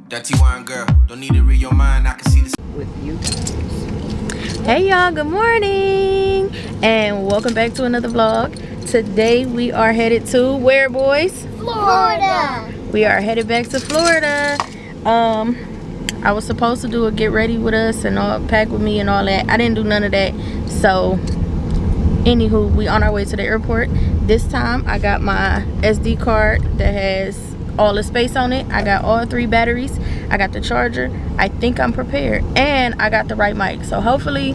That T1 girl, don't need to read your mind. I can see this with you. Hey y'all, good morning and welcome back to another vlog. Today we are headed to where, boys? Florida. We are headed back to Florida. I was supposed to do a get ready with us and all, pack with me and all that. I didn't do none of that. So anywho, we on our way to the airport. This time I got my SD card that has all the space on it. I got all 3 batteries. I got the charger. I think I'm prepared, and I got the right mic. So hopefully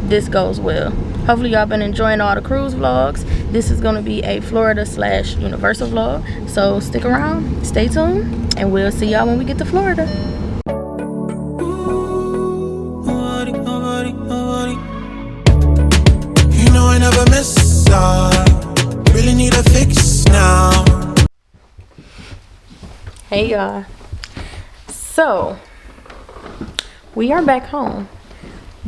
this goes well. Hopefully y'all been enjoying all the cruise vlogs. This is going to be a Florida / Universal vlog, so stick around, stay tuned, and we'll see y'all when we get to Florida. You know I never miss. Really need a fix now. Hey y'all, so we are back home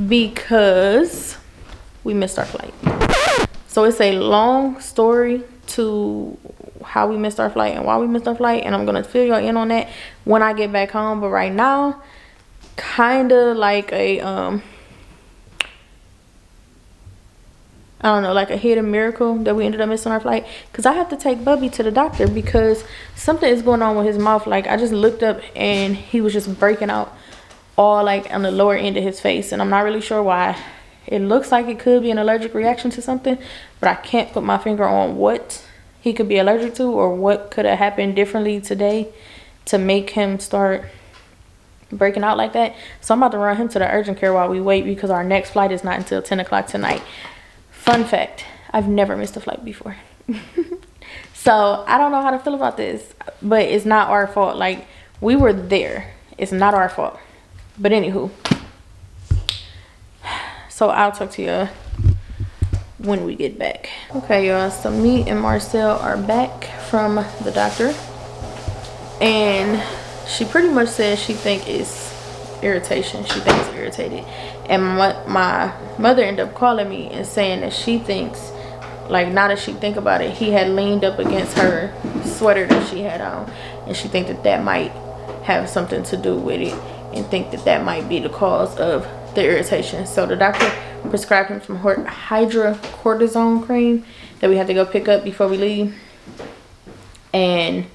because we missed our flight. So it's a long story to how we missed our flight and why we missed our flight, and I'm gonna fill y'all in on that when I get back home. But right now, kind of like a I don't know, like a hidden miracle that we ended up missing our flight, because I have to take Bubby to the doctor because something is going on with his mouth. Like, I just looked up and he was just breaking out all like on the lower end of his face, and I'm not really sure why. It looks like it could be an allergic reaction to something, but I can't put my finger on what he could be allergic to or what could have happened differently today to make him start breaking out like that. So I'm about to run him to the urgent care while we wait, because our next flight is not until 10 o'clock tonight. Fun fact, I've never missed a flight before. So I don't know how to feel about this, but it's not our fault. Like, we were there. It's not our fault. But anywho, so I'll talk to you when we get back. Okay, y'all, so me and Marcel are back from the doctor, and she pretty much says she think it's irritation. She thinks it's irritated. And my mother ended up calling me and saying that she thinks, like, now that she think about it, he had leaned up against her sweater that she had on, and she think that that might have something to do with it, and think that that might be the cause of the irritation. So the doctor prescribed him some hydrocortisone cream that we had to go pick up before we leave, and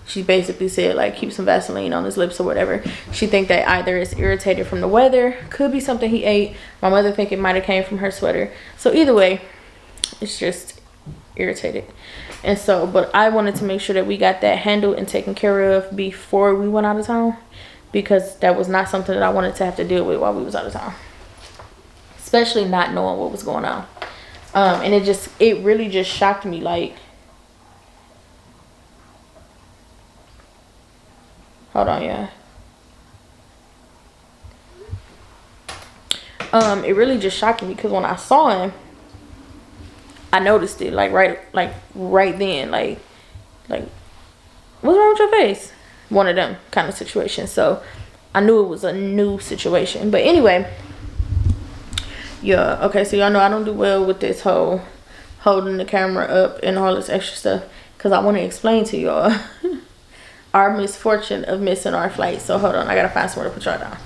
she basically said, like, keep some Vaseline on his lips or whatever. She think that either it's irritated from the weather, could be something he ate. My mother think it might have came from her sweater. So either way, it's just irritated. And so, but I wanted to make sure that we got that handled and taken care of before we went out of town, because that was not something that I wanted to have to deal with while we was out of town, especially not knowing what was going on. And it really just shocked me. Like, hold on, yeah. It really just shocked me, because when I saw him, I noticed it right then. Like, what's wrong with your face? One of them kind of situations. So I knew it was a new situation. But anyway, yeah. Okay, so y'all know I don't do well with this whole holding the camera up and all this extra stuff, because I want to explain to y'all our misfortune of missing our flight. So hold on, I gotta find somewhere to put y'all down.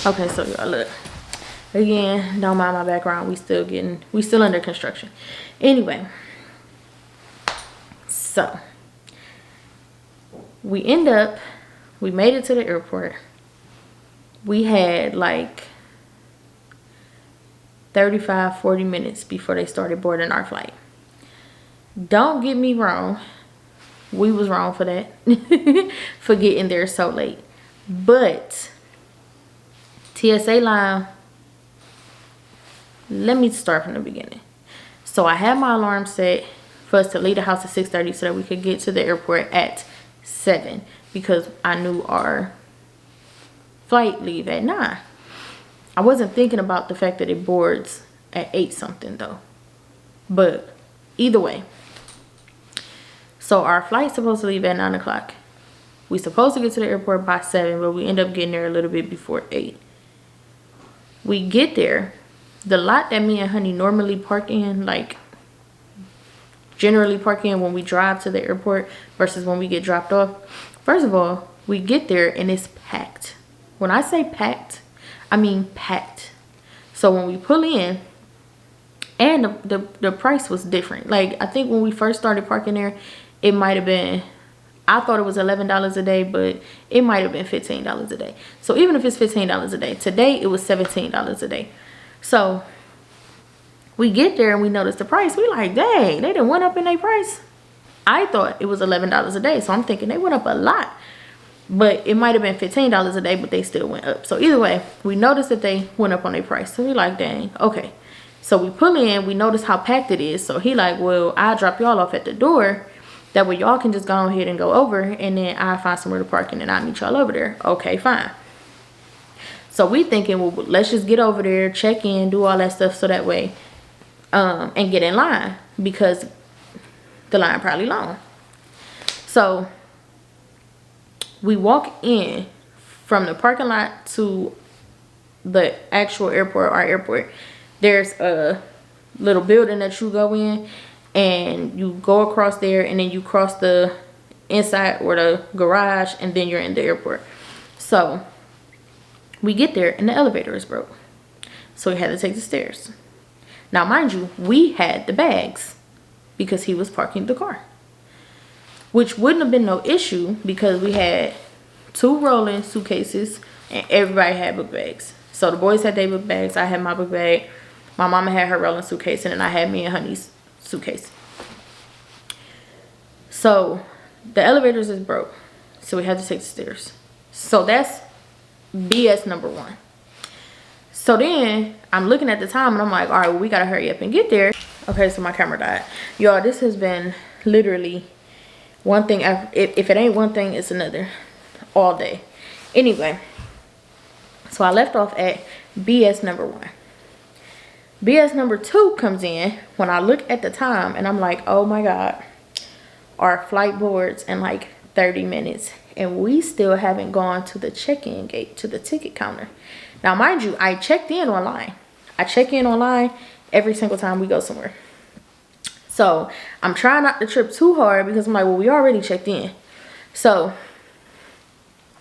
Okay, so y'all look. Again, don't mind my background. We still under construction. Anyway, so we made it to the airport. We had like 35-40 minutes before they started boarding our flight. Don't get me wrong, we was wrong for that. For getting there so late. But TSA line, let me start from the beginning. So I had my alarm set for us to leave the house at 6:30 so that we could get to the airport at 7, because I knew our flight leave at 9. I wasn't thinking about the fact that it boards at 8 something though. But either way, so our flight's supposed to leave at 9 o'clock. We supposed to get to the airport by 7, but we end up getting there a little bit before 8. We get there. the lot that me and Honey normally park in, like generally park in when we drive to the airport versus when we get dropped off. First of all, we get there and it's packed. When I say packed, I mean packed. So when we pull in, and the price was different. Like, I think when we first started parking there, it might have been, I thought it was $11 a day, but it might have been $15 a day. So even if it's $15 a day, today it was $17 a day. So we get there and we notice the price. We like, dang, they done went up in their price. I thought it was $11 a day, so I'm thinking they went up a lot. But it might have been $15 a day, but they still went up. So either way, we noticed that they went up on their price. So we like, dang, okay. So we pull in, we notice how packed it is. So he like, well, I'll drop y'all off at the door. That way y'all can just go ahead and go over, and then I'll find somewhere to park and then I'll meet y'all over there. Okay, fine. So we thinking, well, let's just get over there, check in, do all that stuff so that way, and get in line, because the line probably long. So we walk in from the parking lot to the actual airport, our airport. There's a little building that you go in, and you go across there, and then you cross the inside or the garage, and then you're in the airport. So we get there and the elevator is broke. So we had to take the stairs. Now, mind you, we had the bags because he was parking the car, which wouldn't have been no issue because we had 2 rolling suitcases and everybody had book bags. So the boys had their book bags, I had my book bag, my mama had her rolling suitcase, and then I had me and Honey's suitcase. So the elevators is broke, so we had to take the stairs. So that's BS number 1. So then I'm looking at the time and I'm like, all right, well, we gotta hurry up and get there. Okay, so my camera died. Y'all, this has been literally one thing after, if it ain't one thing, it's another all day. Anyway, so I left off at BS number 1. BS number 2 comes in when I look at the time and I'm like, oh my God, our flight boards in like 30 minutes and we still haven't gone to the check-in gate, to the ticket counter. Now, mind you, I checked in online. I check in online every single time we go somewhere. So I'm trying not to trip too hard because I'm like, well, we already checked in. So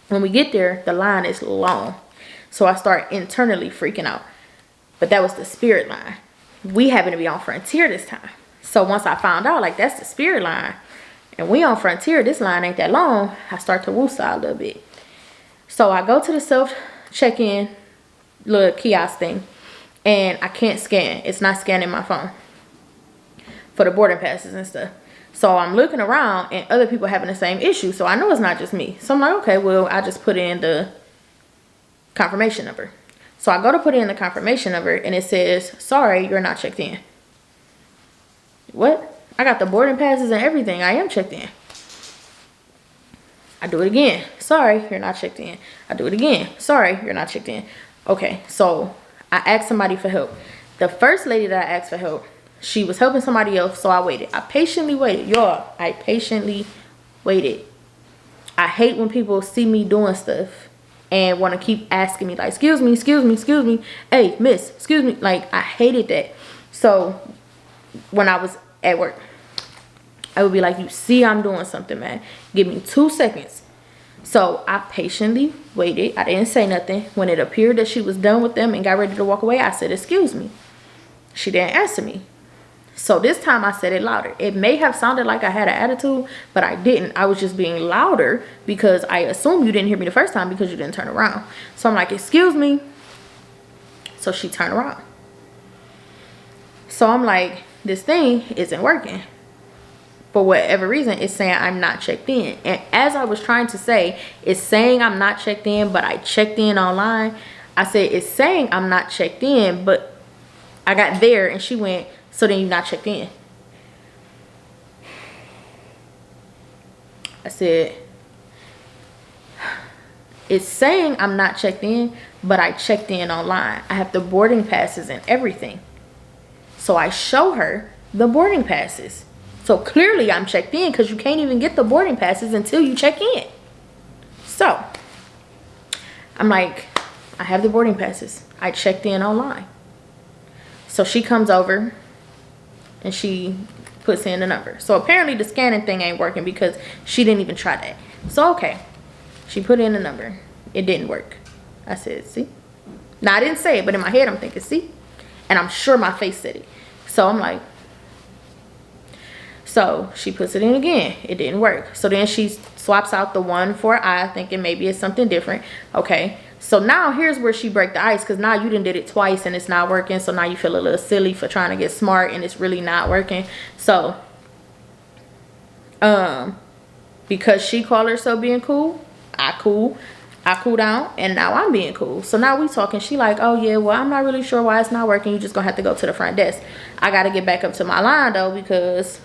when we get there, the line is long. So I start internally freaking out. But that was the Spirit line. We happen to be on Frontier this time. So once I found out, like, that's the Spirit line, and we on Frontier, this line ain't that long, I start to woosah a little bit. So I go to the self check-in little kiosk thing, and I can't scan. It's not scanning my phone for the boarding passes and stuff. So I'm looking around and other people having the same issue. So I know it's not just me. So I'm like, okay, well, I just put in the confirmation number. So I go to put in the confirmation number and it says, sorry, you're not checked in. What? I got the boarding passes and everything. I am checked in. I do it again. Sorry, you're not checked in. I do it again. Sorry, you're not checked in. Okay, so I asked somebody for help. The first lady that I asked for help, she was helping somebody else, so I waited. I patiently waited. Y'all, I patiently waited. I hate when people see me doing stuff and want to keep asking me, like, excuse me, excuse me, excuse me. Hey, miss, excuse me. Like, I hated that. So when I was at work, I would be like, you see I'm doing something, man. Give me 2 seconds. So I patiently waited. I didn't say nothing. When it appeared that she was done with them and got ready to walk away, I said, excuse me. She didn't answer me. So this time I said it louder. It may have sounded like I had an attitude, but I didn't. I was just being louder because I assumed you didn't hear me the first time because you didn't turn around. So I'm like, excuse me. So she turned around. So I'm like, this thing isn't working. For whatever reason, it's saying I'm not checked in. And as I was trying to say, it's saying I'm not checked in, but I checked in online. I said, it's saying I'm not checked in, but I got there and she went, so then you're not checked in. I said, it's saying I'm not checked in, but I checked in online. I have the boarding passes and everything. So I show her the boarding passes. So clearly I'm checked in because you can't even get the boarding passes until you check in. So I'm like, I have the boarding passes. I checked in online. So she comes over and she puts in the number. So apparently the scanning thing ain't working because she didn't even try that. So okay, she put in the number. It didn't work. I said, see? Now I didn't say it, but in my head I'm thinking, see? And I'm sure my face said it. So I'm like, so she puts it in again. It didn't work. So then she swaps out the one for I, thinking maybe it's something different. Okay. So now here's where she break the ice, because now you done did it twice and it's not working. So now you feel a little silly for trying to get smart and it's really not working. So because she called herself being cool, I cool down, and now I'm being cool. So now we talking. She like, oh yeah, well, I'm not really sure why it's not working. You just gonna have to go to the front desk. I gotta get back up to my line though, because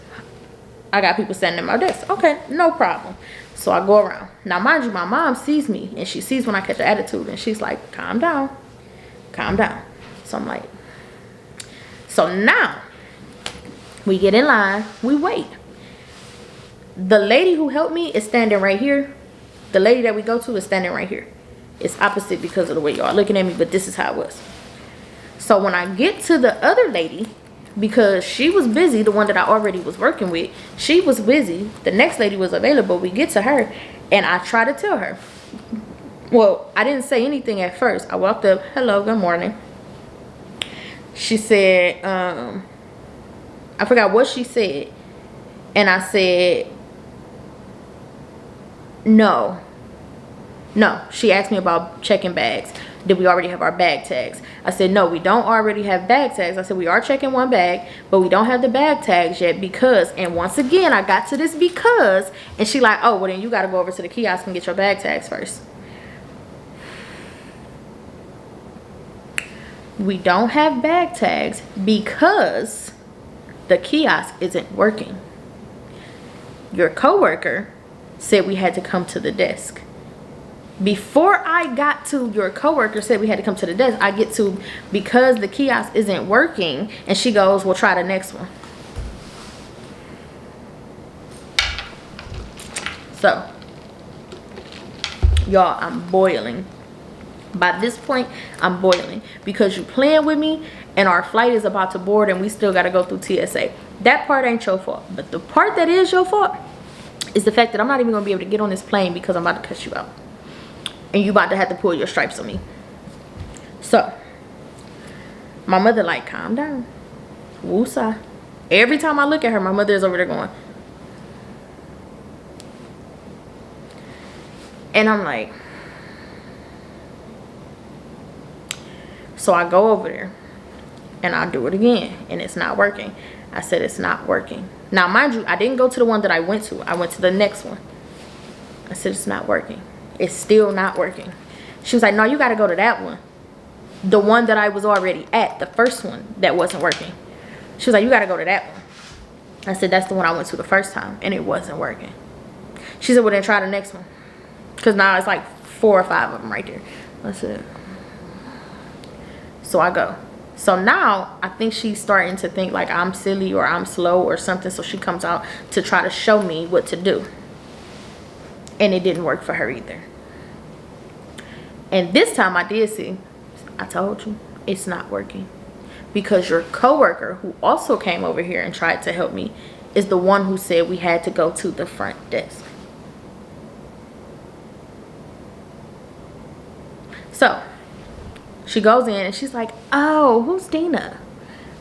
I got people standing at my desk. Okay, no problem. So I go around. Now mind you, my mom sees me and she sees when I catch the attitude, and she's like, calm down, calm down. So I'm like, so now we get in line, we wait. The lady who helped me is standing right here. The lady that we go to is standing right here. It's opposite because of the way y'all are looking at me, but this is how it was. So when I get to the other lady, because she was busy, the one that I already was working with, she was busy. The next lady was available. We get to her, and I try to tell her. Well, I didn't say anything at first. I walked up, hello, good morning. She said, I forgot what she said. And I said, no. She asked me about checking bags. Did we already have our bag tags? I said, no, we don't already have bag tags. I said, we are checking one bag, but we don't have the bag tags yet because, and once again, I got to this because, and she like, oh, well then you got to go over to the kiosk and get your bag tags first. We don't have bag tags because the kiosk isn't working. Your coworker said we had to come to the desk. Before I got to your coworker said we had to come to the desk, I get to because the kiosk isn't working, and she goes, we'll try the next one. So, y'all, I'm boiling. By this point, I'm boiling because you playing with me and our flight is about to board and we still got to go through TSA. That part ain't your fault. But the part that is your fault is the fact that I'm not even going to be able to get on this plane because I'm about to cuss you out. And you about to have to pull your stripes on me. So, my mother like, calm down. Woosah. Every time I look at her, my mother is over there going. And I'm like. So I go over there. And I do it again. And it's not working. I said it's not working. Now, mind you, I didn't go to the one that I went to. I went to the next one. I said it's not working. It's still not working. She was like, no, you got to go to that one. The one that I was already at. The first one that wasn't working. She was like, you got to go to that one. I said, that's the one I went to the first time. And it wasn't working. She said, well, then try the next one. Because now it's like 4 or 5 of them right there. I said. So I go. So now I think she's starting to think like I'm silly or I'm slow or something. So she comes out to try to show me what to do. And it didn't work for her either. And this time I did see, I told you, it's not working. Because your coworker, who also came over here and tried to help me, is the one who said we had to go to the front desk. So, she goes in and she's like, oh, who's Dina?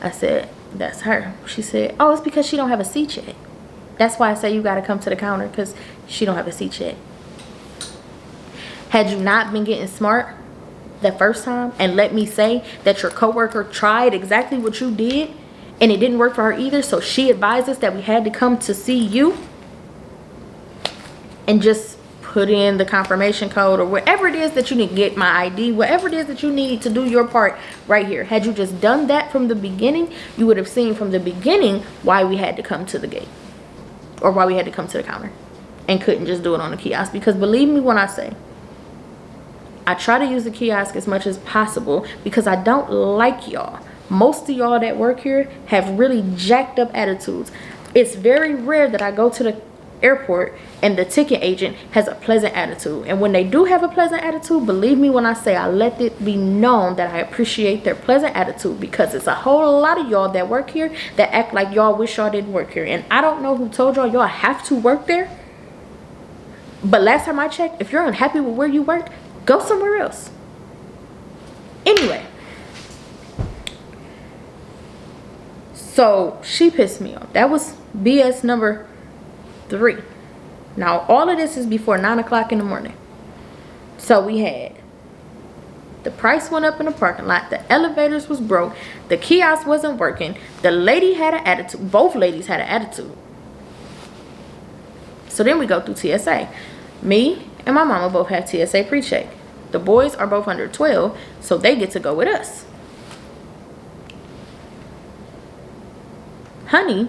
I said, that's her. She said, oh, it's because she don't have a seat yet. That's why I say you got to come to the counter, because she don't have a seat yet. Had you not been getting smart the first time and let me say that your coworker tried exactly what you did and it didn't work for her either, so she advised us that we had to come to see you and just put in the confirmation code or whatever it is that you need to get my ID, whatever it is that you need to do your part right here. Had you just done that from the beginning, you would have seen from the beginning why we had to come to the gate or why we had to come to the counter and couldn't just do it on the kiosk. Because believe me when I say, I try to use the kiosk as much as possible because I don't like y'all. Most of y'all that work here have really jacked up attitudes. It's very rare that I go to the airport, and the ticket agent has a pleasant attitude. And when they do have a pleasant attitude, believe me when I say I let it be known that I appreciate their pleasant attitude, because it's a whole lot of y'all that work here that act like y'all wish y'all didn't work here. And I don't know who told y'all have to work there, but last time I checked, if you're unhappy with where you work, go somewhere else. Anyway, so she pissed me off. That was BS number 3. Now all of this is before 9 o'clock in the morning. So we had the price went up in the parking lot, the elevators was broke, the kiosk wasn't working, the lady had an attitude, both ladies had an attitude. So then we go through TSA. Me and my mama both have TSA pre-check. The boys are both under 12, so they get to go with us. Honey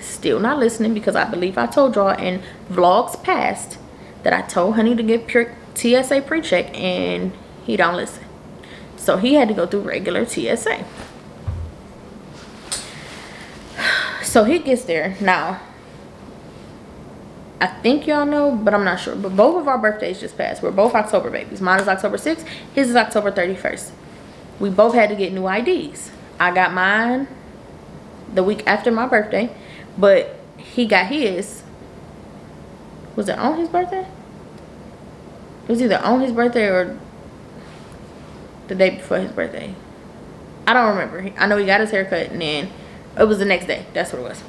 still not listening, because I believe I told y'all in vlogs past that I told Honey to get pure TSA pre-check, and he don't listen. So he had to go through regular TSA. So he gets there. Now, I think y'all know, but I'm not sure. But both of our birthdays just passed. We're both October babies. Mine is October 6th. His is October 31st. We both had to get new IDs. I got mine the week after my birthday, but he got his, was it on his birthday? It was either on his birthday or the day before his birthday. I don't remember. I know he got his haircut, and then it was the next day. That's what it was,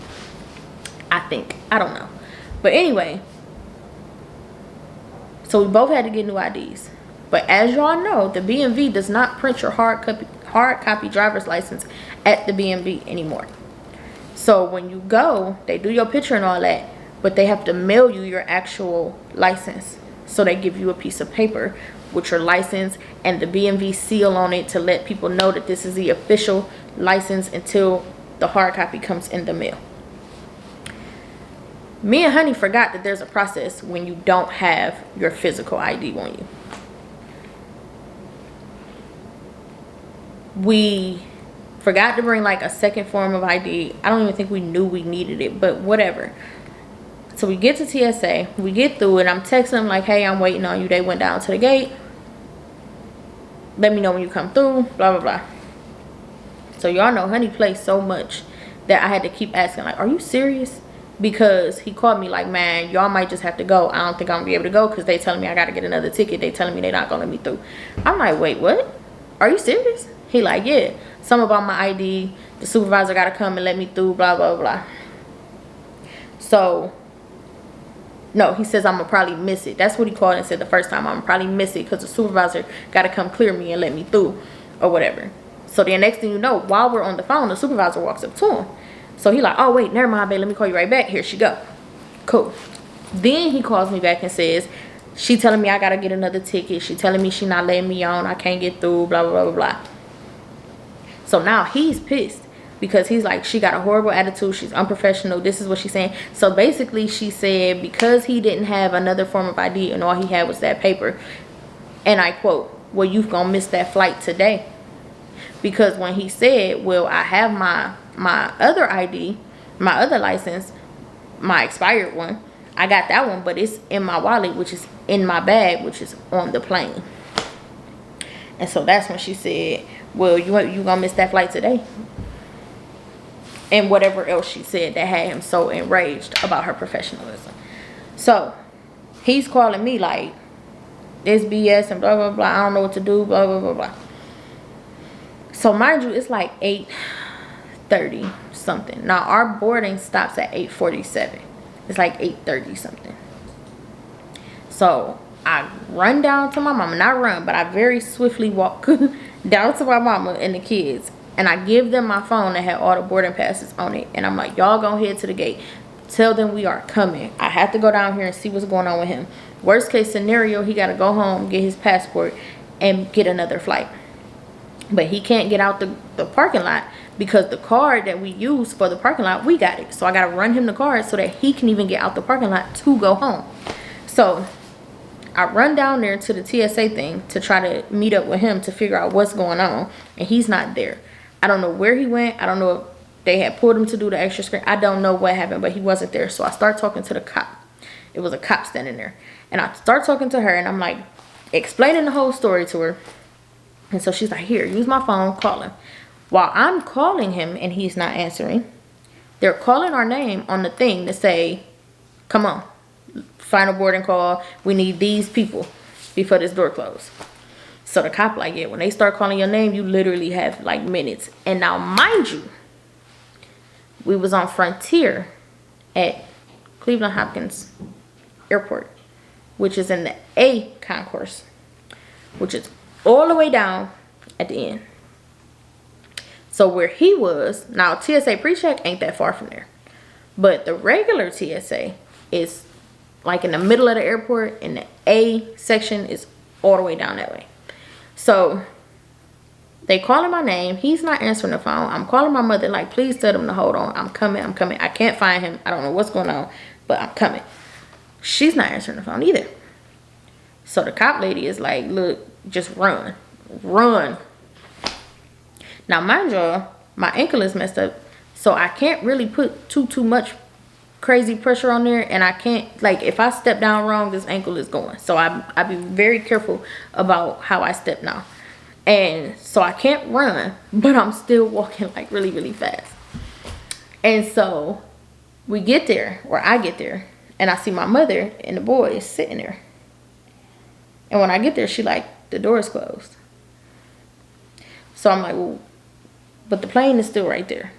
I think. I don't know. But anyway, so we both had to get new IDs. But as y'all know, the BMV does not print your hard copy driver's license at the BMV anymore. So when you go, they do your picture and all that, but they have to mail you your actual license. So they give you a piece of paper with your license and the BMV seal on it to let people know that this is the official license until the hard copy comes in the mail. Me and Honey forgot that there's a process when you don't have your physical ID on you. We forgot to bring like a second form of ID. I don't even think we knew we needed it, but whatever. So we get to TSA, we get through it. I'm texting them like, hey, I'm waiting on you. They went down to the gate. Let me know when you come through, blah, blah, blah. So y'all know Honey plays so much that I had to keep asking, like, are you serious? Because he called me like, man, y'all might just have to go. I don't think I'm gonna be able to go because they telling me I gotta get another ticket. They telling me they're not gonna let me through. I'm like, wait, what? Are you serious? He like, yeah, something about my ID. The supervisor gotta come and let me through, blah, blah, blah. So, no, he says I'm gonna probably miss it. That's what he called and said the first time. I'm gonna probably miss it because the supervisor gotta come clear me and let me through or whatever. So then next thing you know, while we're on the phone, the supervisor walks up to him. So he like, oh wait, never mind, babe, let me call you right back. Here she go. Cool. Then he calls me back and says, she telling me I gotta get another ticket. She telling me she not letting me on. I can't get through, blah, blah, blah, blah. So now he's pissed because he's like, she got a horrible attitude. She's unprofessional. This is what she's saying. So basically she said because he didn't have another form of ID and all he had was that paper. And I quote, well, you gonna miss that flight today. Because when he said, well, I have my other ID, my other license, my expired one, I got that one, but it's in my wallet, which is in my bag, which is on the plane. And so that's when she said, well, you gonna miss that flight today. And whatever else she said that had him so enraged about her professionalism. So he's calling me like, this BS and blah, blah, blah. I don't know what to do, blah, blah, blah, blah. So mind you, it's like 8:30 something. Now our boarding stops at 8:47. It's like 8:30 something. So I run down to my mama. Not run, but I very swiftly walk down to my mama and the kids. And I give them my phone that had all the boarding passes on it. And I'm like, y'all go head to the gate. Tell them we are coming. I have to go down here and see what's going on with him. Worst case scenario, he got to go home, get his passport, and get another flight. But he can't get out the parking lot because the card that we use for the parking lot, we got it. So I got to run him the card so that he can even get out the parking lot to go home. So I run down there to the TSA thing to try to meet up with him to figure out what's going on. And he's not there. I don't know where he went. I don't know if they had pulled him to do the extra screen. I don't know what happened, but he wasn't there. So I start talking to the cop. It was a cop standing there. And I start talking to her, and I'm like explaining the whole story to her. And so she's like, here, use my phone, call him. While I'm calling him and he's not answering, they're calling our name on the thing to say, come on, final boarding call. We need these people before this door closes. So the cop like, yeah, when they start calling your name, you literally have like minutes. And now, mind you, we was on Frontier at Cleveland Hopkins Airport, which is in the A concourse, which is all the way down at the end. So where he was, now TSA pre-check ain't that far from there. But the regular TSA is like in the middle of the airport, and the A section is all the way down that way. So they calling my name. He's not answering the phone. I'm calling my mother like, please tell them to hold on. I'm coming. I can't find him. I don't know what's going on, but I'm coming. She's not answering the phone either. So the cop lady is like, look, just run. Run. Now, mind y'all, my ankle is messed up, so I can't really put too much crazy pressure on there, and I can't, like, if I step down wrong, this ankle is going. So I be very careful about how I step now. And so I can't run, but I'm still walking like really, really fast. And so we get there, or I get there, and I see my mother and the boys sitting there. And when I get there, she like, the door is closed. So I'm like, well, but the plane is still right there.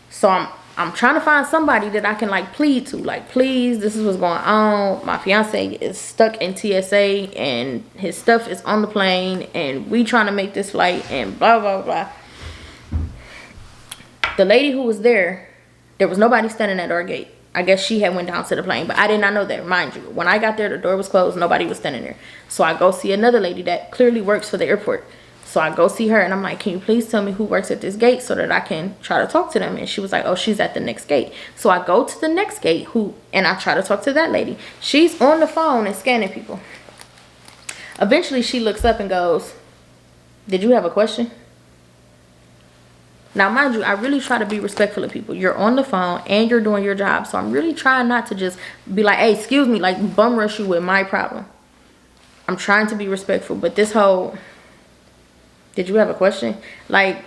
So I'm trying to find somebody that I can like plead to. Like, please, this is what's going on. My fiance is stuck in TSA and his stuff is on the plane and we trying to make this flight and blah, blah, blah. The lady who was there was nobody standing at our gate. I guess she had went down to the plane, but I did not know that, mind you. When I got there, the door was closed. Nobody was standing there. So I go see another lady that clearly works for the airport. So I go see her and I'm like, can you please tell me who works at this gate so that I can try to talk to them? And she was like, oh, she's at the next gate. So I go to the next gate and I try to talk to that lady. She's on the phone and scanning people. Eventually she looks up and goes, did you have a question? Now, mind you, I really try to be respectful of people. You're on the phone and you're doing your job. So I'm really trying not to just be like, hey, excuse me, like bum rush you with my problem. I'm trying to be respectful. But this whole, did you have a question? Like,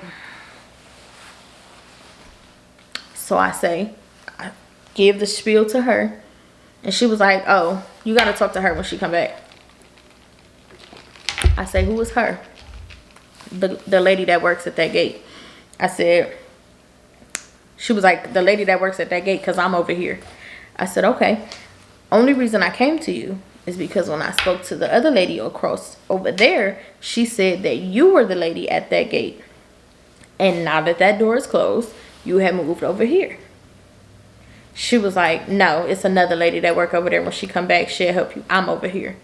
so I give the spiel to her. And she was like, oh, you got to talk to her when she come back. I say, who is her? The lady that works at that gate. I said, she was like, the lady that works at that gate, because I'm over here. I said, okay. Only reason I came to you is because when I spoke to the other lady across over there, she said that you were the lady at that gate. And now that that door is closed, you have moved over here. She was like, no, it's another lady that work over there. When she come back, she'll help you. I'm over here.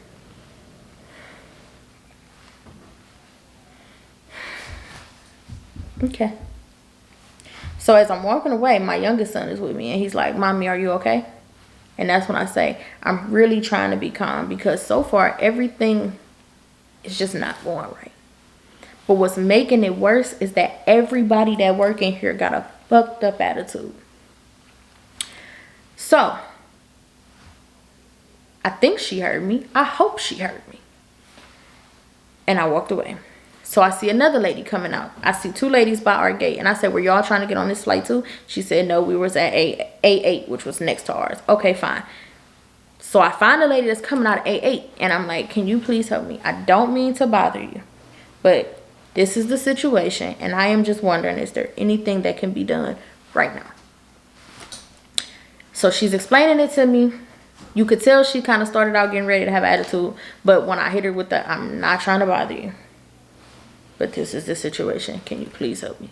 Okay. So as I'm walking away, my youngest son is with me and he's like, Mommy, are you okay? And that's when I say, I'm really trying to be calm because so far everything is just not going right. But what's making it worse is that everybody that work in here got a fucked up attitude. So I think she heard me. I hope she heard me. And I walked away. So I see another lady coming out. I see two ladies by our gate. And I said, were y'all trying to get on this flight too? She said, no, we was at A8, which was next to ours. Okay, fine. So I find a lady that's coming out of A8. And I'm like, can you please help me? I don't mean to bother you. But this is the situation. And I am just wondering, is there anything that can be done right now? So she's explaining it to me. You could tell she kind of started out getting ready to have attitude. But when I hit her with the, I'm not trying to bother you, but this is the situation. Can you please help me?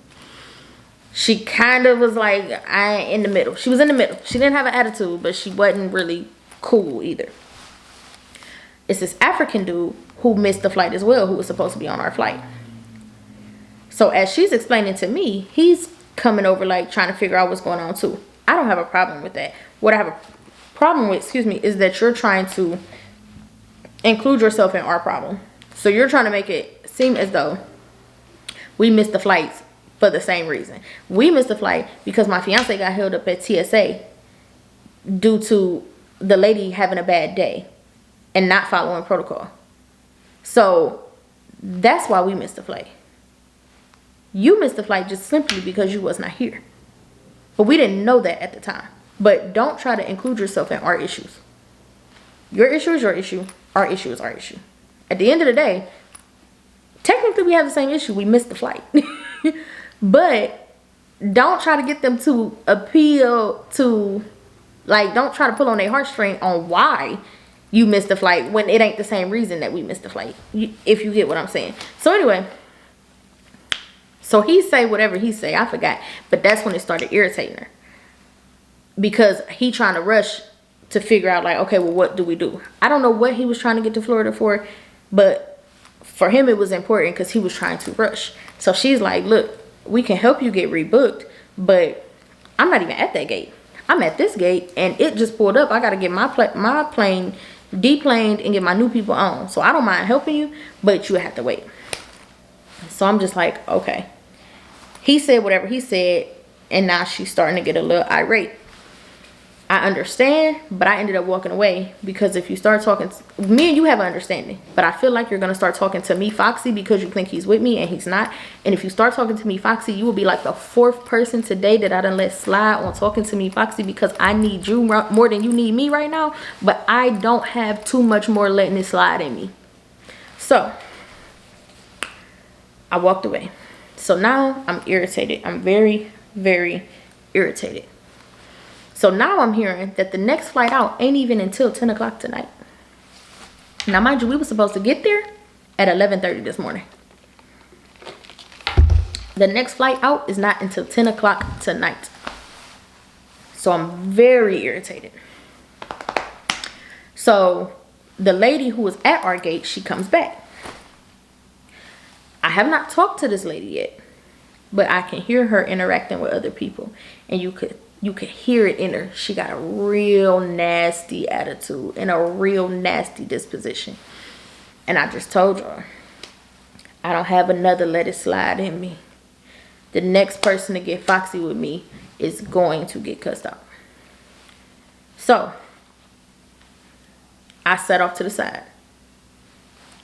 She kind of was like, in the middle. She was in the middle. She didn't have an attitude, but she wasn't really cool either. It's this African dude who missed the flight as well, who was supposed to be on our flight. So as she's explaining to me, he's coming over like trying to figure out what's going on too. I don't have a problem with that. What I have a problem with, is that you're trying to include yourself in our problem. So you're trying to make it seem as though we missed the flights for the same reason. We missed the flight because my fiance got held up at TSA due to the lady having a bad day and not following protocol. So that's why we missed the flight. You missed the flight just simply because you was not here. But we didn't know that at the time. But don't try to include yourself in our issues. Your issue is your issue. Our issue is our issue. At the end of the day, technically we have the same issue. We missed the flight. But don't try to get them to appeal to, like, don't try to pull on their heartstring on why you missed the flight when it ain't the same reason that we missed the flight. If you get what I'm saying. So anyway, so he say whatever he say, I forgot. But that's when it started irritating her. Because he trying to rush to figure out, like, okay, well, what do we do? I don't know what he was trying to get to Florida for, but for him it was important because he was trying to rush. So she's like, look, we can help you get rebooked, but I'm not even at that gate. I'm at this gate, and it just pulled up. I got to get my plane deplaned and get my new people on. So I don't mind helping you, but you have to wait. So I'm just like, okay. He said whatever he said, and now she's starting to get a little irate. I understand, but I ended up walking away because if you start talking, me and you have an understanding, but I feel like you're going to start talking to me, Foxy, because you think he's with me and he's not. And if you start talking to me, Foxy, you will be like the 4th person today that I done let slide on talking to me, Foxy, because I need you more than you need me right now, but I don't have too much more letting it slide in me. So I walked away. So now I'm irritated. I'm very, very irritated. So now I'm hearing that the next flight out ain't even until 10 o'clock tonight. Now, mind you, we were supposed to get there at 11:30 this morning. The next flight out is not until 10 o'clock tonight. So I'm very irritated. So the lady who was at our gate, she comes back. I have not talked to this lady yet, but I can hear her interacting with other people. And you could hear it in her. She got a real nasty attitude and a real nasty disposition. And I just told y'all, I don't have another let it slide in me. The next person to get foxy with me is going to get cussed out. So I sat off to the side.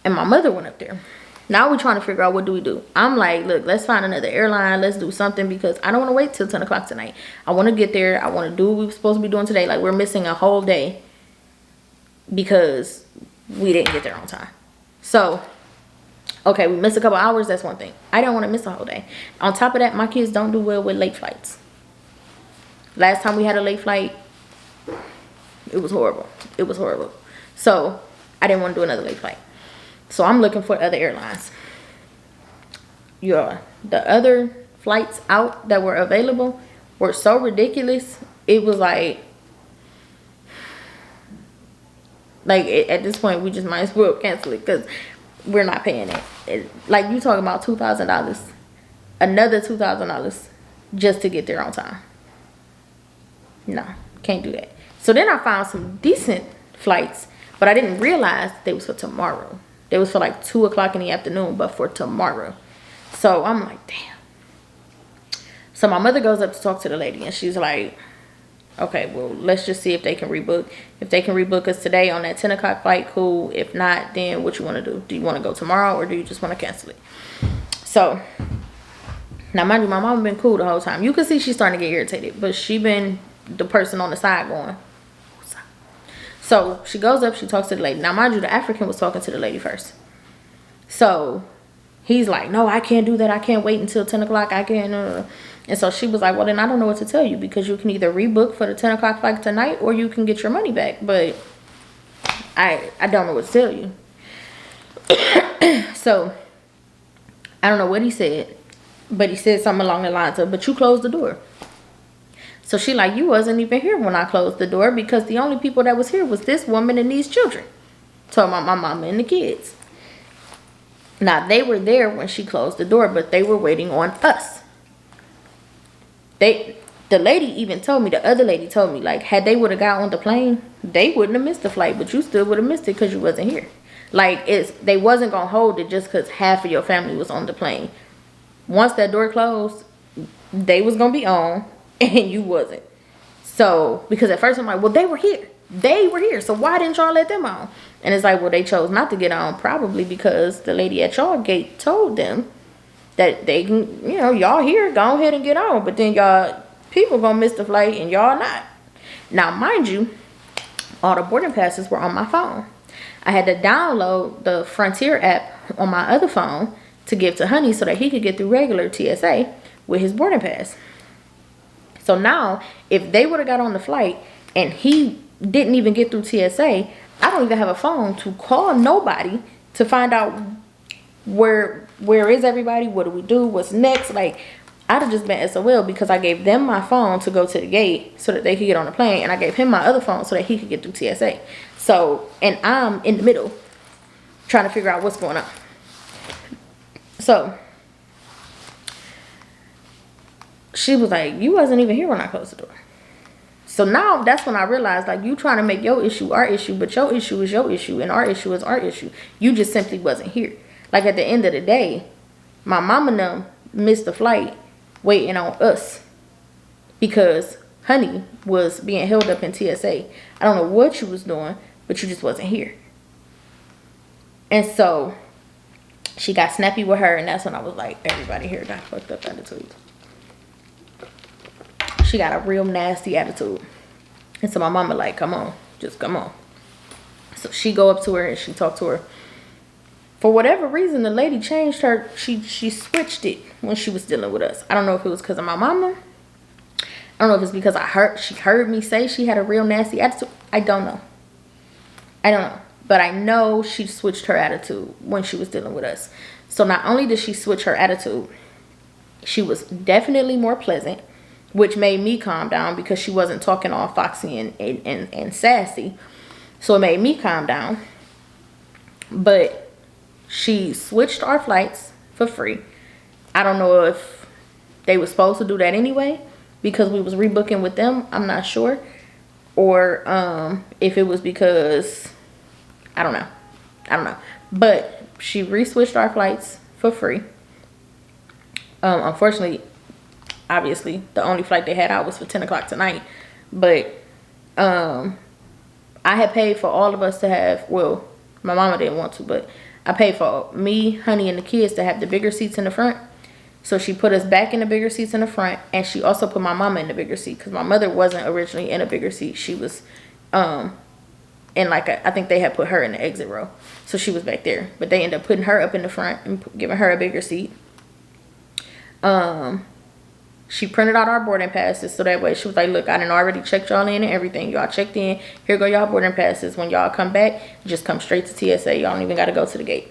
And my mother went up there. Now we're trying to figure out what do we do. I'm like, look, let's find another airline. Let's do something because I don't want to wait till 10 o'clock tonight. I want to get there. I want to do what we were supposed to be doing today. Like, we're missing a whole day because we didn't get there on time. So, okay, we missed a couple hours. That's one thing. I don't want to miss a whole day. On top of that, my kids don't do well with late flights. Last time we had a late flight, it was horrible. It was horrible. So, I didn't want to do another late flight. So I'm looking for other airlines. Yeah, the other flights out that were available were so ridiculous. It was like at this point we just might as well cancel it because we're not paying it. Like, you talking about $2,000, another $2,000 just to get there on time. No, can't do that. So then I found some decent flights, but I didn't realize they was for tomorrow. They was for like 2 o'clock in the afternoon, but for tomorrow. So I'm like, damn. So my mother goes up to talk to the lady, and she's like, okay, well, let's just see if they can rebook. If they can rebook us today on that 10 o'clock flight, cool. If not, then what you want to do? Do you want to go tomorrow, or do you just want to cancel it? So now, mind you, my mom been cool the whole time. You can see she's starting to get irritated, but she been the person on the side going. So she goes up, she talks to the lady. Now, mind you, the African was talking to the lady first. So he's like, no, I can't do that. I can't wait until 10 o'clock. I can't. And so she was like, well, then I don't know what to tell you, because you can either rebook for the 10 o'clock flight tonight, or you can get your money back. But I don't know what to tell you. So I don't know what he said, but he said something along the lines of, but you closed the door. So she like, you wasn't even here when I closed the door, because the only people that was here was this woman and these children. Talking about my mama and the kids. Now, they were there when she closed the door, but they were waiting on us. The lady even told me, the other lady told me, like, had they would have got on the plane, they wouldn't have missed the flight, but you still would have missed it because you wasn't here. Like, they wasn't going to hold it just because half of your family was on the plane. Once that door closed, they was going to be on, and you wasn't. So, because at first I'm like, well, they were here. They were here. So why didn't y'all let them on? And it's like, well, they chose not to get on probably because the lady at y'all gate told them that they can, you know, y'all here, go ahead and get on. But then y'all, people gonna miss the flight and y'all not. Now, mind you, all the boarding passes were on my phone. I had to download the Frontier app on my other phone to give to Honey so that he could get through regular TSA with his boarding pass. So now, if they would have got on the flight and he didn't even get through TSA, I don't even have a phone to call nobody to find out where is everybody, what do we do, what's next. Like, I'd have just been SOL because I gave them my phone to go to the gate so that they could get on the plane, and I gave him my other phone so that he could get through TSA. So, and I'm in the middle trying to figure out what's going on. So she was like, you wasn't even here when I closed the door. So now that's when I realized, like, you trying to make your issue our issue, but your issue is your issue and our issue is our issue. You just simply wasn't here. Like, at the end of the day, my mom and them missed the flight waiting on us because Honey was being held up in TSA. I don't know what you was doing, but you just wasn't here. And so she got snappy with her, and that's when I was like, everybody here got fucked up attitude. She got a real nasty attitude. And so my mama like, come on, just come on. So she go up to her and she talked to her. For whatever reason, the lady changed her. She switched it when she was dealing with us. I don't know if it was because of my mama. I don't know if it's because she heard me say she had a real nasty attitude. I don't know. But I know she switched her attitude when she was dealing with us. So not only did she switch her attitude, she was definitely more pleasant, which made me calm down because she wasn't talking all foxy and sassy. So it made me calm down. But she switched our flights for free. I don't know if they were supposed to do that anyway because we was rebooking with them. I'm not sure. Or if it was because, I don't know. But she re-switched our flights for free. Unfortunately, obviously, the only flight they had out was for 10 o'clock tonight. But I had paid for all of us to have, well, my mama didn't want to, but I paid for me, Honey, and the kids to have the bigger seats in the front. So she put us back in the bigger seats in the front, and she also put my mama in the bigger seat because my mother wasn't originally in a bigger seat. She was in like I think they had put her in the exit row. So she was back there. But they ended up putting her up in the front and giving her a bigger seat. She printed out our boarding passes so that way she was like, look, I done already checked y'all in and everything. Y'all checked in. Here go y'all boarding passes. When y'all come back, just come straight to TSA. Y'all don't even got to go to the gate.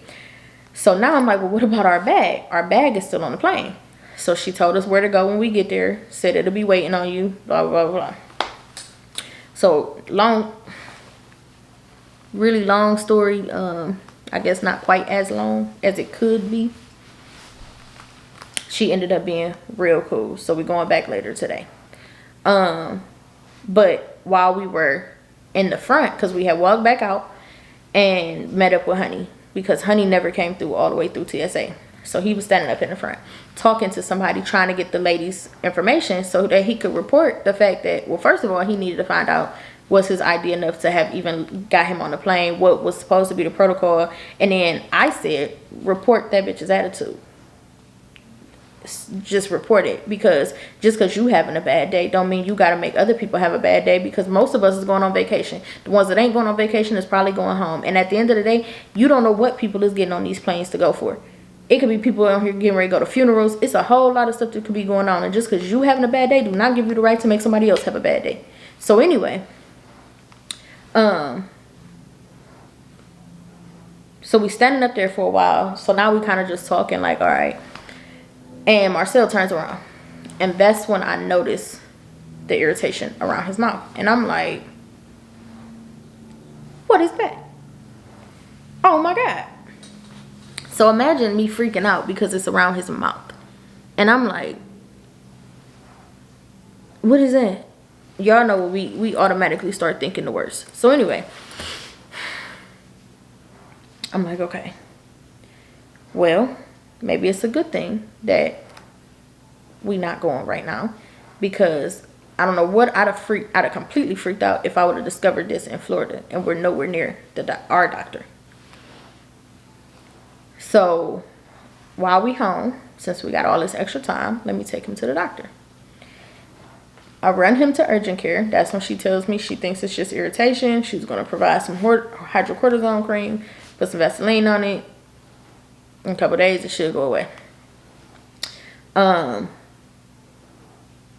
So now I'm like, well, what about our bag? Our bag is still on the plane. So she told us where to go when we get there. Said it'll be waiting on you. Blah, blah, blah. So really long story. I guess not quite as long as it could be. She ended up being real cool. So we're going back later today. But while we were in the front, because we had walked back out and met up with Honey. Because Honey never came through all the way through TSA. So he was standing up in the front talking to somebody, trying to get the lady's information so that he could report the fact that, well, first of all, he needed to find out was his ID enough to have even got him on the plane, what was supposed to be the protocol. And then I said, report that bitch's attitude. Just report it, because just because you having a bad day don't mean you got to make other people have a bad day, because most of us is going on vacation. The ones that ain't going on vacation is probably going home, and at the end of the day, you don't know what people is getting on these planes to go for. It could be people out here getting ready to go to funerals. It's a whole lot of stuff that could be going on, and just because you having a bad day do not give you the right to make somebody else have a bad day. So anyway, so we standing up there for a while. So now we kind of just talking like, all right. And Marcel turns around, and that's when I noticed the irritation around his mouth. And I'm like, what is that? Oh my God. So imagine me freaking out because it's around his mouth. And I'm like, what is that? Y'all know we automatically start thinking the worst. So anyway, I'm like, okay, well, maybe it's a good thing that we not going right now, because I don't know what I'd have completely freaked out if I would have discovered this in Florida and we're nowhere near our doctor. So while we home, since we got all this extra time, let me take him to the doctor. I run him to urgent care. That's when she tells me she thinks it's just irritation. She's going to provide some hydrocortisone cream, put some Vaseline on it. In a couple days, it should go away.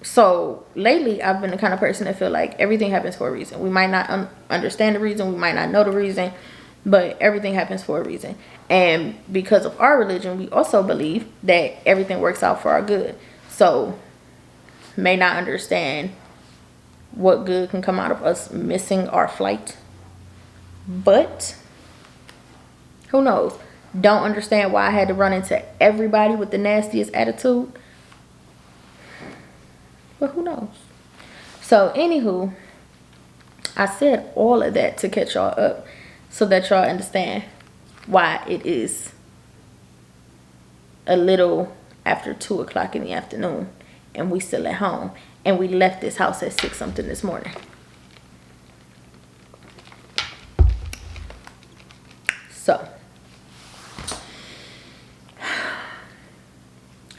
So lately, I've been the kind of person that feel like everything happens for a reason. We might not understand the reason. We might not know the reason. But everything happens for a reason. And because of our religion, we also believe that everything works out for our good. So, may not understand what good can come out of us missing our flight. But, who knows? Don't understand why I had to run into everybody with the nastiest attitude. But who knows? So, anywho, I said all of that to catch y'all up so that y'all understand why it is a little after 2 o'clock in the afternoon and we still at home. And we left this house at 6 something this morning. So,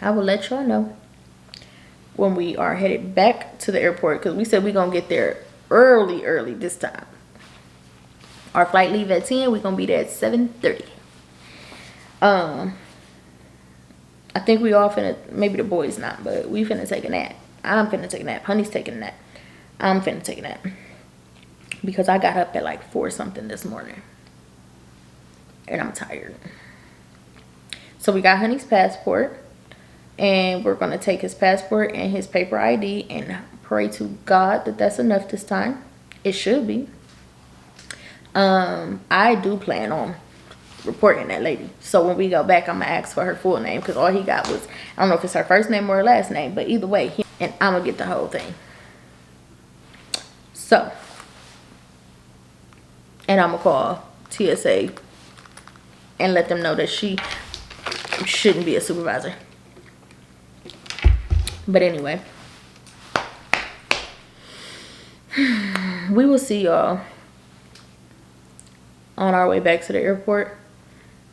I will let y'all know when we are headed back to the airport, because we said we're going to get there early this time. Our flight leave at 10. We're going to be there at 7:30. I think we all finna, maybe the boys not, but we finna take a nap. I'm finna take a nap. Honey's taking a nap. I'm finna take a nap. Because I got up at like 4 something this morning. And I'm tired. So we got Honey's passport. And we're going to take his passport and his paper ID and pray to God that that's enough this time. It should be. I do plan on reporting that lady. So when we go back, I'm going to ask for her full name. Because all he got was, I don't know if it's her first name or her last name. But either way, and I'm going to get the whole thing. So. And I'm going to call TSA and let them know that she shouldn't be a supervisor. But anyway, we will see y'all on our way back to the airport.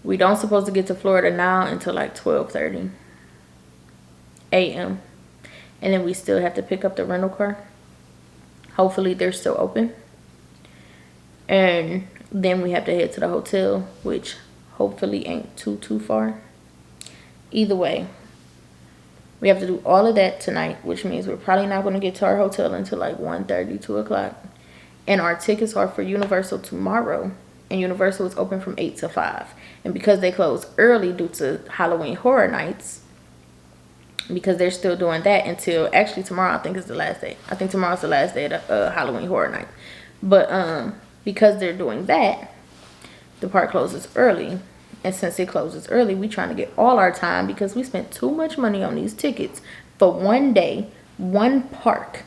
We don't supposed to get to Florida now until like 12:30 a.m. And then we still have to pick up the rental car. Hopefully they're still open. And then we have to head to the hotel, which hopefully ain't too far. Either way, we have to do all of that tonight, which means we're probably not going to get to our hotel until like 1:30, 2 o'clock. And our tickets are for Universal tomorrow. And Universal is open from 8 to 5. And because they close early due to Halloween Horror Nights, because they're still doing that until, actually tomorrow I think is the last day. I think tomorrow's the last day of the Halloween Horror Night. But because they're doing that, the park closes early. And since it closes early, we trying to get all our time because we spent too much money on these tickets for one day, one park.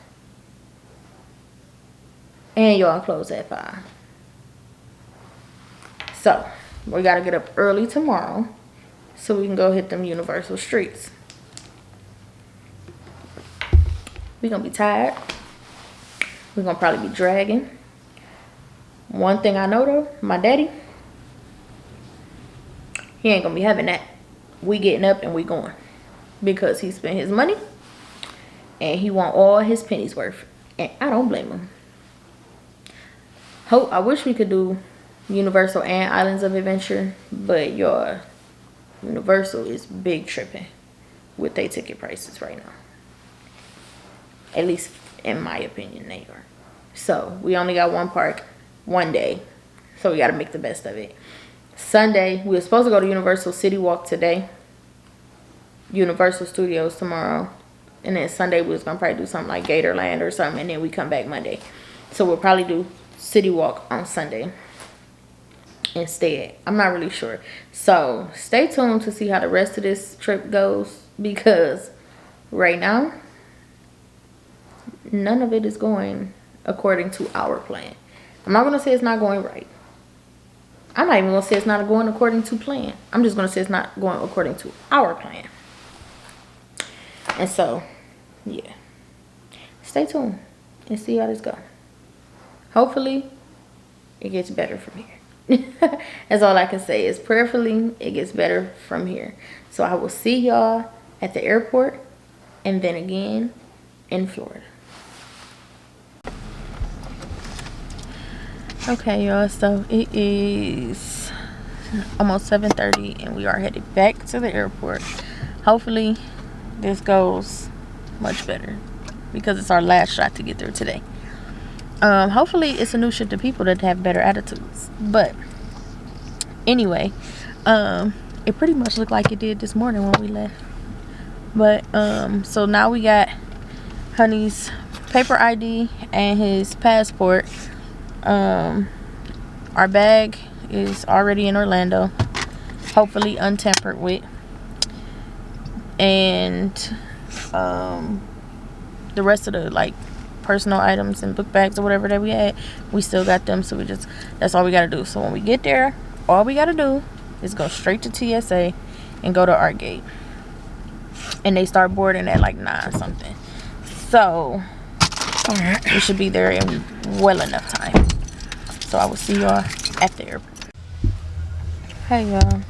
And y'all close at 5. So, we got to get up early tomorrow so we can go hit them Universal streets. We're going to be tired. We're going to probably be dragging. One thing I know though, my daddy, he ain't gonna be having that. We getting up and we going. Because he spent his money. And he want all his pennies worth. And I don't blame him. I wish we could do Universal and Islands of Adventure. But your Universal is big tripping with their ticket prices right now. At least in my opinion, they are. So we only got one park, one day. So we got to make the best of it. Sunday, we were supposed to go to Universal City Walk today. Universal Studios tomorrow. And then Sunday, we was going to probably do something like Gatorland or something. And then we come back Monday. So we'll probably do City Walk on Sunday instead. I'm not really sure. So stay tuned to see how the rest of this trip goes. Because right now, none of it is going according to our plan. I'm not going to say it's not going right. I'm not even going to say it's not going according to plan. I'm just going to say it's not going according to our plan. And so, yeah. Stay stay tuned and see how this go. Hopefully it gets better from here. That's all I can say is prayerfully it gets better from here. So I will see y'all at the airport and then again in Florida. Okay, y'all, so it is almost 7:30 and we are headed back to the airport. Hopefully this goes much better because it's our last shot to get there today. Hopefully it's a new shit to people that have better attitudes. But anyway, it pretty much looked like it did this morning when we left. But so now we got Honey's paper ID and his passport. Our bag is already in Orlando, hopefully untampered with, and the rest of the like personal items and book bags or whatever that we had, we still got them. So that's all we gotta do. So when we get there, all we gotta do is go straight to TSA and go to our gate, and they start boarding at like 9 something. So we should be there in well enough time. So I will see y'all at the airport. Hey y'all,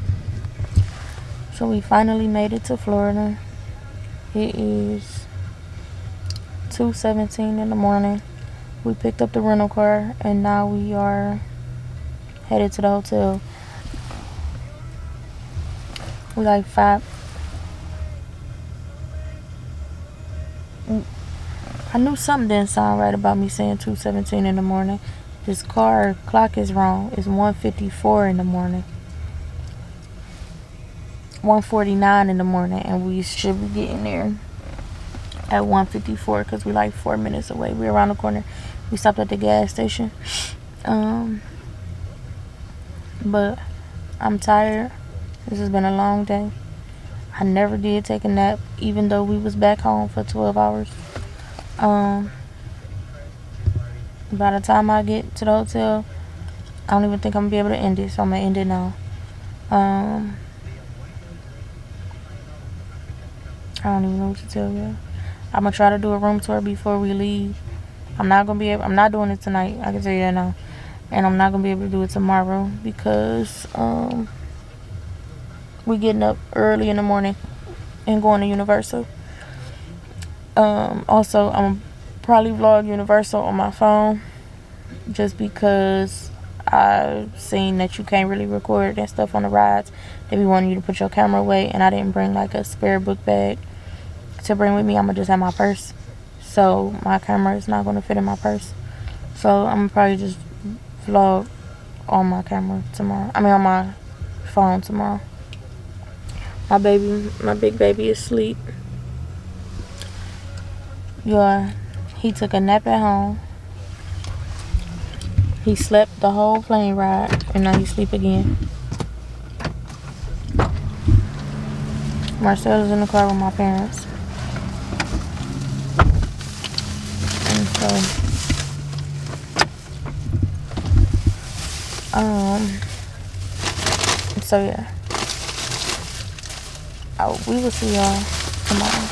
so we finally made it to Florida. It is 2:17 in the morning. We picked up the rental car and now we are headed to the hotel. We like 5. I knew something didn't sound right about me saying 2:17 in the morning. This car clock is wrong. It's 1:54 in the morning. 1:49 in the morning, and we should be getting there at 1:54 because we're like 4 minutes away. We're around the corner. We stopped at the gas station. But I'm tired. This has been a long day. I never did take a nap, even though we was back home for 12 hours. By the time I get to the hotel, I don't even think I'm gonna be able to end it, so I'm gonna end it now. I don't even know what to tell you. I'm gonna try to do a room tour before we leave. I'm not doing it tonight, I can tell you that now. And I'm not gonna be able to do it tomorrow because we getting up early in the morning and going to Universal. Also, I'm probably vlog Universal on my phone just because I've seen that you can't really record that stuff on the rides. They be wanting you to put your camera away, and I didn't bring like a spare book bag to bring with me. I'm gonna just have my purse, so my camera is not gonna fit in my purse. So I'm gonna probably just vlog on my camera tomorrow. I mean on my phone tomorrow. My big baby is asleep. Yeah, he took a nap at home. He slept the whole plane ride, and now he's asleep again. Marcel is in the car with my parents. And so yeah. We will see y'all tomorrow.